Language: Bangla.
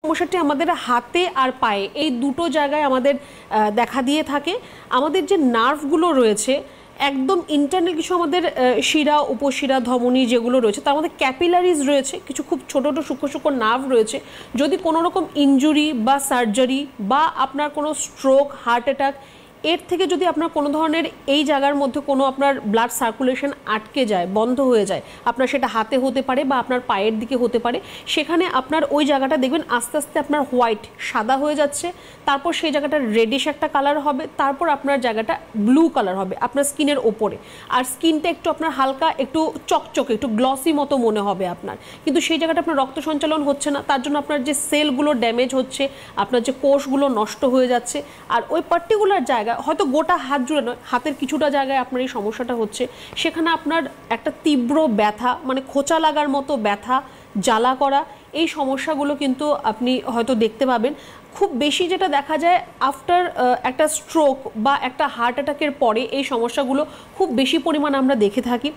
সমস্যাটি আমাদের হাতে আর পায়ে এই দুটো জায়গায় আমাদের দেখা দিয়ে থাকে। আমাদের যে নার্ভগুলো রয়েছে একদম ইন্টারনাল কিছু আমাদের শিরা উপশিরা ধমনী যেগুলো রয়েছে তার মধ্যে ক্যাপিলারিজ রয়েছে, কিছু খুব ছোটো ছোটো সূক্ষ্ম সূক্ষ্ম নার্ভ রয়েছে। যদি কোনো রকম ইনজুরি বা সার্জারি বা আপনার কোনো স্ট্রোক হার্ট অ্যাটাক এর থেকে যদি আপনার কোনো ধরনের এই জায়গার মধ্যে কোনো আপনার ব্লাড সার্কুলেশন আটকে যায়, বন্ধ হয়ে যায়, আপনার সেটা হাতে হতে পারে বা আপনার পায়ের দিকে হতে পারে, সেখানে আপনার ওই জায়গাটা দেখবেন আস্তে আস্তে আপনার হোয়াইট সাদা হয়ে যাচ্ছে, তারপর সেই জায়গাটা রেডিশ একটা কালার হবে, তারপর আপনার জায়গাটা ব্লু কালার হবে আপনার স্কিনের ওপরে, আর স্কিনটা একটু আপনার হালকা একটু চকচকে একটু গ্লসি মতো মনে হবে আপনার, কিন্তু সেই জায়গাটা আপনার রক্ত সঞ্চালন হচ্ছে না, তার জন্য আপনার যে সেলগুলো ড্যামেজ হচ্ছে, আপনার যে কোষগুলো নষ্ট হয়ে যাচ্ছে। আর ওই পার্টিকুলার জায়গা হয়তো গোটা হাত জুড়ে নয়, হাতের কিছুটা জায়গায় আপনার এই সমস্যাটা হচ্ছে, সেখানে আপনার একটা তীব্র ব্যথা মানে খোঁচা লাগার মতো ব্যথা, জ্বালা করা, এই সমস্যাগুলো কিন্তু আপনি হয়তো দেখতে পাবেন। খুব বেশি যেটা দেখা যায় আফটার একটা স্ট্রোক বা একটা হার্ট অ্যাটাকের পরে এই সমস্যাগুলো খুব বেশি পরিমাণ আমরা দেখে থাকি।